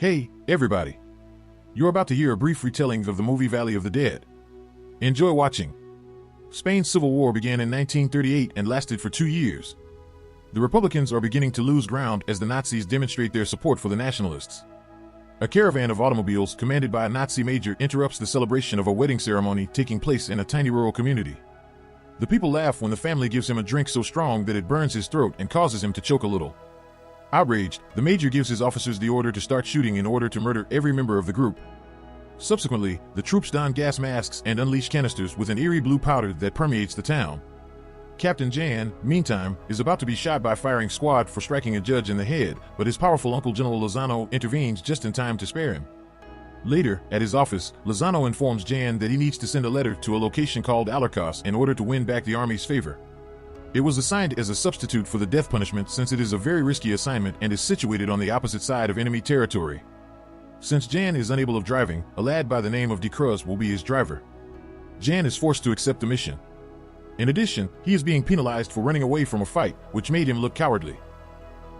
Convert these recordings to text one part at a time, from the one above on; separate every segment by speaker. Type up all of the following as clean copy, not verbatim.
Speaker 1: Hey, everybody. You're about to hear a brief retelling of the movie Valley of the Dead. Enjoy watching. Spain's Civil War began in 1938 and lasted for 2 years. The Republicans are beginning to lose ground as the Nazis demonstrate their support for the Nationalists. A caravan of automobiles commanded by a Nazi major interrupts the celebration of a wedding ceremony taking place in a tiny rural community. The people laugh when the family gives him a drink so strong that it burns his throat and causes him to choke a little. Outraged, the major gives his officers the order to start shooting in order to murder every member of the group. Subsequently, the troops don gas masks and unleash canisters with an eerie blue powder that permeates the town. Captain Jan, meantime, is about to be shot by a firing squad for striking a judge in the head, but his powerful uncle General Lozano intervenes just in time to spare him. Later, at his office, Lozano informs Jan that he needs to send a letter to a location called Alarcos in order to win back the army's favor. It was assigned as a substitute for the death punishment since it is a very risky assignment and is situated on the opposite side of enemy territory. Since Jan is unable of driving, a lad by the name of De Cruz will be his driver. Jan is forced to accept the mission. In addition, he is being penalized for running away from a fight, which made him look cowardly.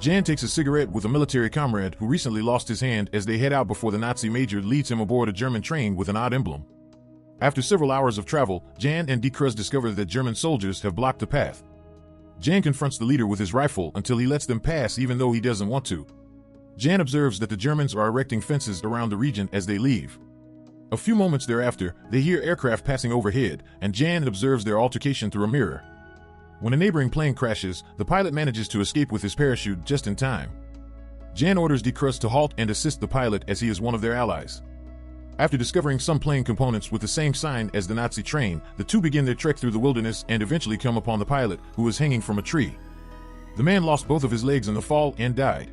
Speaker 1: Jan takes a cigarette with a military comrade who recently lost his hand as they head out before the Nazi major leads him aboard a German train with an odd emblem. After several hours of travel, Jan and De Cruz discover that German soldiers have blocked the path. Jan confronts the leader with his rifle until he lets them pass even though he doesn't want to. Jan observes that the Germans are erecting fences around the region as they leave. A few moments thereafter, they hear aircraft passing overhead, and Jan observes their altercation through a mirror. When a neighboring plane crashes, the pilot manages to escape with his parachute just in time. Jan orders De Cruz to halt and assist the pilot as he is one of their allies. After discovering some plane components with the same sign as the Nazi train, the two begin their trek through the wilderness and eventually come upon the pilot, who is hanging from a tree. The man lost both of his legs in the fall and died.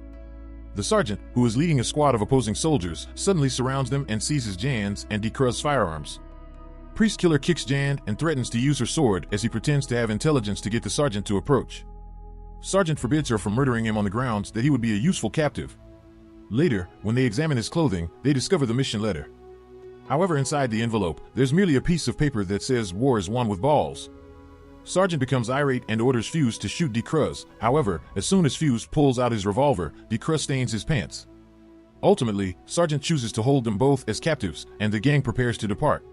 Speaker 1: The sergeant, who is leading a squad of opposing soldiers, suddenly surrounds them and seizes Jan's and De Cruz's firearms. Priest Killer kicks Jan and threatens to use her sword as he pretends to have intelligence to get the sergeant to approach. Sergeant forbids her from murdering him on the grounds that he would be a useful captive. Later, when they examine his clothing, they discover the mission letter. However, inside the envelope, there's merely a piece of paper that says war is won with balls. Sergeant becomes irate and orders Fuse to shoot De Cruz. However, as soon as Fuse pulls out his revolver, De Cruz stains his pants. Ultimately, Sergeant chooses to hold them both as captives, and the gang prepares to depart.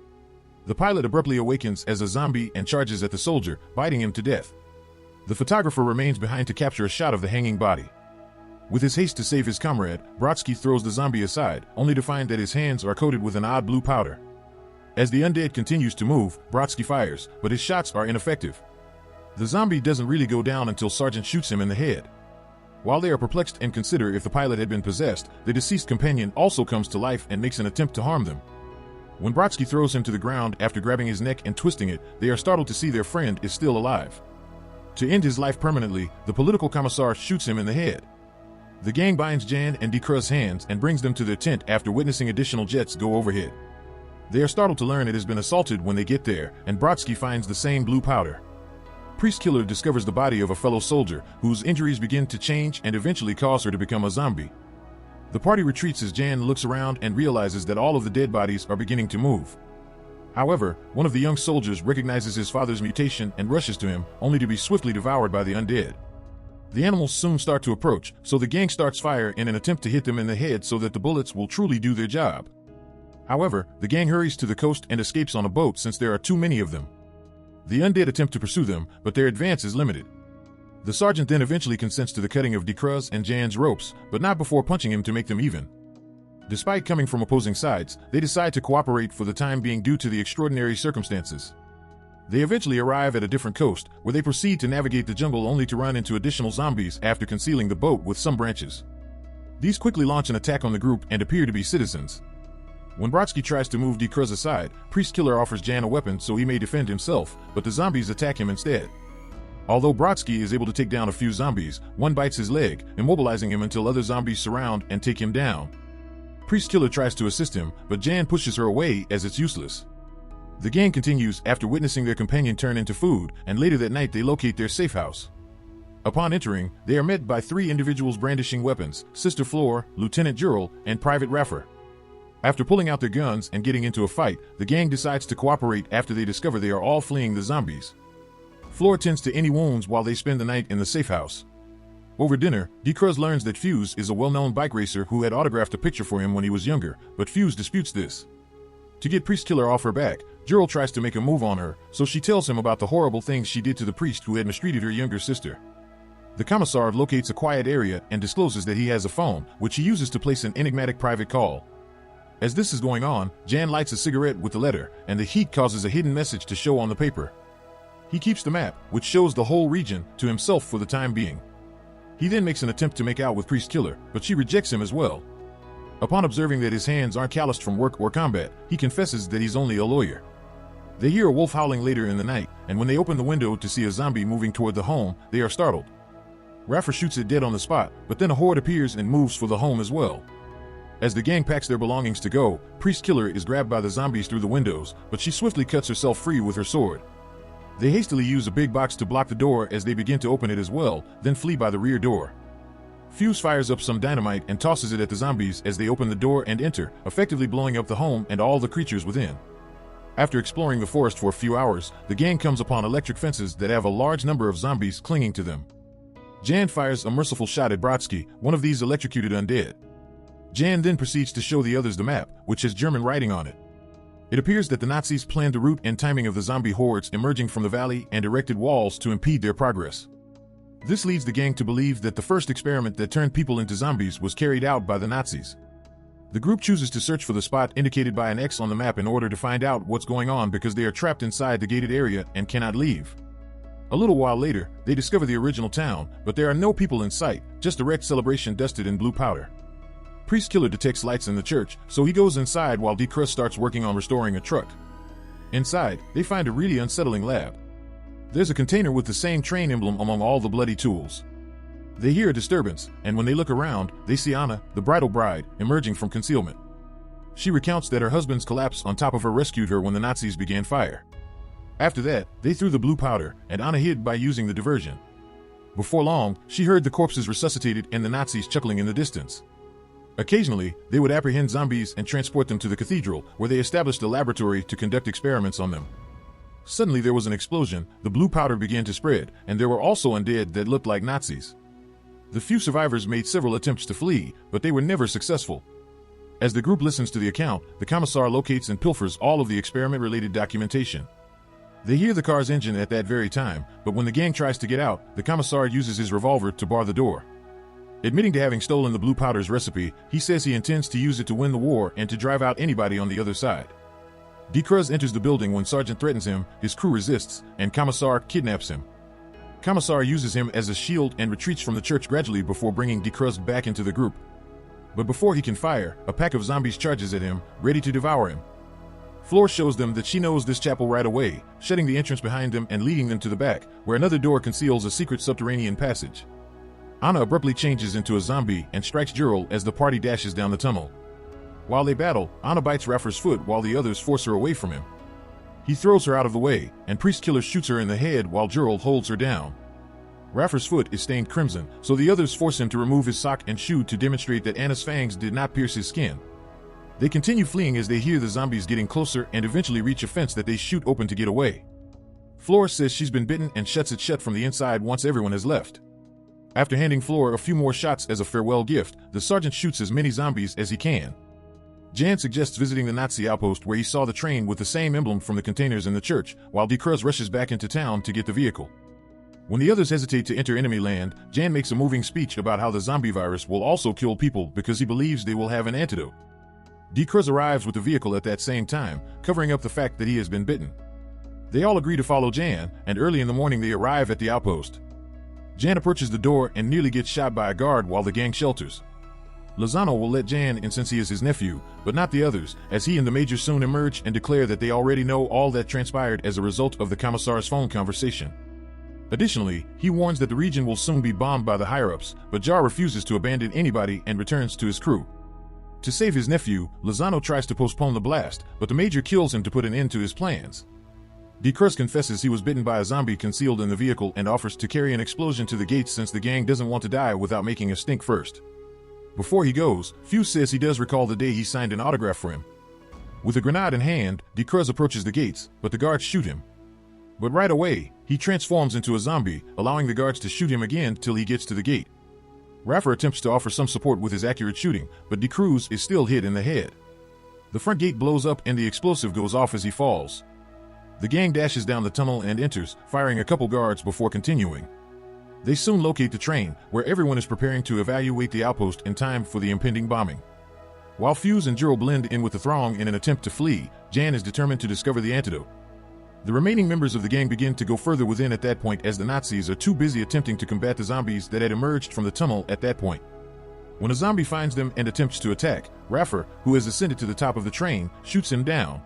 Speaker 1: The pilot abruptly awakens as a zombie and charges at the soldier, biting him to death. The photographer remains behind to capture a shot of the hanging body. With his haste to save his comrade, Brodsky throws the zombie aside, only to find that his hands are coated with an odd blue powder. As the undead continues to move, Brodsky fires, but his shots are ineffective. The zombie doesn't really go down until Sergeant shoots him in the head. While they are perplexed and consider if the pilot had been possessed, the deceased companion also comes to life and makes an attempt to harm them. When Brodsky throws him to the ground after grabbing his neck and twisting it, they are startled to see their friend is still alive. To end his life permanently, the political commissar shoots him in the head. The gang binds Jan and De Cruz's hands and brings them to their tent after witnessing additional jets go overhead. They are startled to learn it has been assaulted when they get there, and Brodsky finds the same blue powder. Priest Killer discovers the body of a fellow soldier, whose injuries begin to change and eventually cause her to become a zombie. The party retreats as Jan looks around and realizes that all of the dead bodies are beginning to move. However, one of the young soldiers recognizes his father's mutation and rushes to him, only to be swiftly devoured by the undead. The animals soon start to approach, so the gang starts fire in an attempt to hit them in the head so that the bullets will truly do their job. However, the gang hurries to the coast and escapes on a boat since there are too many of them. The undead attempt to pursue them, but their advance is limited. The sergeant then eventually consents to the cutting of De Cruz and Jan's ropes, but not before punching him to make them even. Despite coming from opposing sides, they decide to cooperate for the time being due to the extraordinary circumstances. They eventually arrive at a different coast, where they proceed to navigate the jungle only to run into additional zombies after concealing the boat with some branches. These quickly launch an attack on the group and appear to be citizens. When Brodsky tries to move De Cruz aside, Priest Killer offers Jan a weapon so he may defend himself, but the zombies attack him instead. Although Brodsky is able to take down a few zombies, one bites his leg, immobilizing him until other zombies surround and take him down. Priest Killer tries to assist him, but Jan pushes her away as it's useless. The gang continues after witnessing their companion turn into food, and later that night they locate their safe house. Upon entering, they are met by 3 individuals brandishing weapons: Sister Flor, Lieutenant Jurel, and Private Raffer. After pulling out their guns and getting into a fight, the gang decides to cooperate after they discover they are all fleeing the zombies. Flor tends to any wounds while they spend the night in the safe house. Over dinner, Decruz learns that Fuse is a well-known bike racer who had autographed a picture for him when he was younger, but Fuse disputes this. To get Priest Killer off her back, Gerald tries to make a move on her, so she tells him about the horrible things she did to the priest who had mistreated her younger sister. The commissar locates a quiet area and discloses that he has a phone, which he uses to place an enigmatic private call. As this is going on, Jan lights a cigarette with the letter, and the heat causes a hidden message to show on the paper. He keeps the map, which shows the whole region, to himself for the time being. He then makes an attempt to make out with Priest Killer, but she rejects him as well. Upon observing that his hands aren't calloused from work or combat, he confesses that he's only a lawyer. They hear a wolf howling later in the night, and when they open the window to see a zombie moving toward the home, they are startled. Raffer shoots it dead on the spot, but then a horde appears and moves for the home as well. As the gang packs their belongings to go, Priest Killer is grabbed by the zombies through the windows, but she swiftly cuts herself free with her sword. They hastily use a big box to block the door as they begin to open it as well, then flee by the rear door. Fuse fires up some dynamite and tosses it at the zombies as they open the door and enter, effectively blowing up the home and all the creatures within. After exploring the forest for a few hours, the gang comes upon electric fences that have a large number of zombies clinging to them. Jan fires a merciful shot at Brodsky, one of these electrocuted undead. Jan then proceeds to show the others the map, which has German writing on it. It appears that the Nazis planned the route and timing of the zombie hordes emerging from the valley and erected walls to impede their progress. This leads the gang to believe that the first experiment that turned people into zombies was carried out by the Nazis. The group chooses to search for the spot indicated by an X on the map in order to find out what's going on because they are trapped inside the gated area and cannot leave. A little while later, they discover the original town, but there are no people in sight, just a wrecked celebration dusted in blue powder. Priest Killer detects lights in the church, so he goes inside while Decruz starts working on restoring a truck. Inside, they find a really unsettling lab. There's a container with the same train emblem among all the bloody tools. They hear a disturbance, and when they look around, they see Anna, the bridal bride, emerging from concealment. She recounts that her husband's collapse on top of her rescued her when the Nazis began fire. After that, they threw the blue powder, and Anna hid by using the diversion. Before long, she heard the corpses resuscitated and the Nazis chuckling in the distance. Occasionally, they would apprehend zombies and transport them to the cathedral, where they established a laboratory to conduct experiments on them. Suddenly there was an explosion, the blue powder began to spread, and there were also undead that looked like Nazis. The few survivors made several attempts to flee, but they were never successful. As the group listens to the account, the commissar locates and pilfers all of the experiment-related documentation. They hear the car's engine at that very time, but when the gang tries to get out, the commissar uses his revolver to bar the door. Admitting to having stolen the blue powder's recipe, he says he intends to use it to win the war and to drive out anybody on the other side. Decruz enters the building when Sergeant threatens him, his crew resists, and Commissar kidnaps him. Commissar uses him as a shield and retreats from the church gradually before bringing Decruz back into the group. But before he can fire, a pack of zombies charges at him, ready to devour him. Flor shows them that she knows this chapel right away, shutting the entrance behind them and leading them to the back, where another door conceals a secret subterranean passage. Anna abruptly changes into a zombie and strikes Gerald as the party dashes down the tunnel. While they battle, Anna bites Raffer's foot while the others force her away from him. He throws her out of the way, and Priest Killer shoots her in the head while Gerald holds her down. Raffer's foot is stained crimson, so the others force him to remove his sock and shoe to demonstrate that Anna's fangs did not pierce his skin. They continue fleeing as they hear the zombies getting closer and eventually reach a fence that they shoot open to get away. Flor says she's been bitten and shuts it shut from the inside once everyone has left. After handing Flor a few more shots as a farewell gift, the sergeant shoots as many zombies as he can. Jan suggests visiting the Nazi outpost where he saw the train with the same emblem from the containers in the church, while Decruz rushes back into town to get the vehicle. When the others hesitate to enter enemy land, Jan makes a moving speech about how the zombie virus will also kill people because he believes they will have an antidote. Decruz arrives with the vehicle at that same time, covering up the fact that he has been bitten. They all agree to follow Jan, and early in the morning they arrive at the outpost. Jan approaches the door and nearly gets shot by a guard while the gang shelters. Lozano will let Jan in since he is his nephew, but not the others, as he and the major soon emerge and declare that they already know all that transpired as a result of the commissar's phone conversation. Additionally, he warns that the region will soon be bombed by the higher-ups, but Jar refuses to abandon anybody and returns to his crew. To save his nephew, Lozano tries to postpone the blast, but the major kills him to put an end to his plans. Decruz confesses he was bitten by a zombie concealed in the vehicle and offers to carry an explosion to the gates since the gang doesn't want to die without making a stink first. Before he goes, Fuse says he does recall the day he signed an autograph for him. With a grenade in hand, Decruz approaches the gates, but the guards shoot him. But right away, he transforms into a zombie, allowing the guards to shoot him again till he gets to the gate. Raffer attempts to offer some support with his accurate shooting, but DeCruz is still hit in the head. The front gate blows up and the explosive goes off as he falls. The gang dashes down the tunnel and enters, firing a couple guards before continuing. They soon locate the train, where everyone is preparing to evacuate the outpost in time for the impending bombing. While Fuse and Juro blend in with the throng in an attempt to flee, Jan is determined to discover the antidote. The remaining members of the gang begin to go further within at that point as the Nazis are too busy attempting to combat the zombies that had emerged from the tunnel at that point. When a zombie finds them and attempts to attack, Raffer, who has ascended to the top of the train, shoots him down.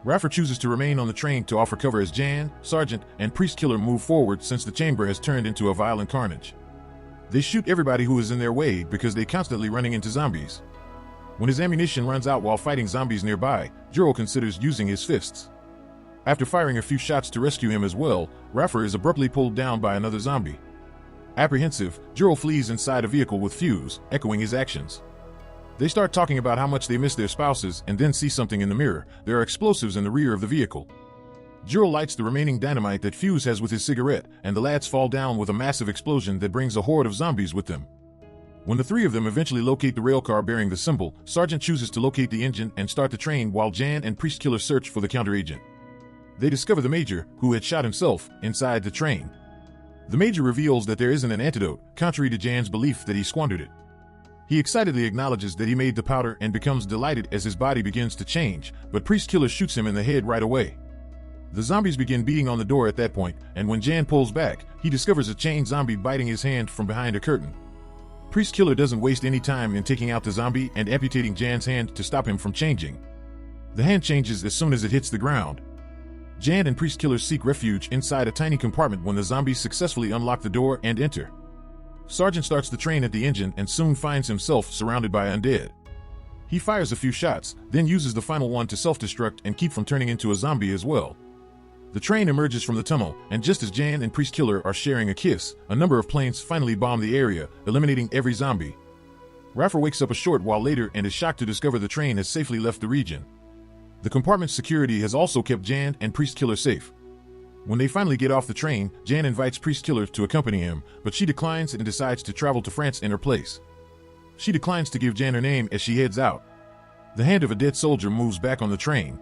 Speaker 1: Raffer chooses to remain on the train to offer cover as Jan, Sergeant, and Priest Killer move forward since the chamber has turned into a violent carnage. They shoot everybody who is in their way because they're constantly running into zombies. When his ammunition runs out while fighting zombies nearby, Juro considers using his fists. After firing a few shots to rescue him as well, Raffer is abruptly pulled down by another zombie. Apprehensive, Juro flees inside a vehicle with Fuse, echoing his actions. They start talking about how much they miss their spouses and then see something in the mirror. There are explosives in the rear of the vehicle. Juro lights the remaining dynamite that Fuse has with his cigarette, and the lads fall down with a massive explosion that brings a horde of zombies with them. When the three of them eventually locate the railcar bearing the symbol, Sergeant chooses to locate the engine and start the train while Jan and Priest Killer search for the counteragent. They discover the Major, who had shot himself, inside the train. The Major reveals that there isn't an antidote, contrary to Jan's belief that he squandered it. He excitedly acknowledges that he made the powder and becomes delighted as his body begins to change, but Priest Killer shoots him in the head right away. The zombies begin beating on the door at that point, and when Jan pulls back, he discovers a chained zombie biting his hand from behind a curtain. Priest Killer doesn't waste any time in taking out the zombie and amputating Jan's hand to stop him from changing. The hand changes as soon as it hits the ground. Jan and Priest Killer seek refuge inside a tiny compartment when the zombies successfully unlock the door and enter. Sergeant starts the train at the engine and soon finds himself surrounded by undead. He fires a few shots, then uses the final one to self-destruct and keep from turning into a zombie as well. The train emerges from the tunnel, and just as Jan and Priest Killer are sharing a kiss, a number of planes finally bomb the area, eliminating every zombie. Raffer wakes up a short while later and is shocked to discover the train has safely left the region. The compartment's security has also kept Jan and Priest Killer safe. When they finally get off the train, Jan invites Priest Killer to accompany him, but she declines and decides to travel to France in her place. She declines to give Jan her name as she heads out. The hand of a dead soldier moves back on the train.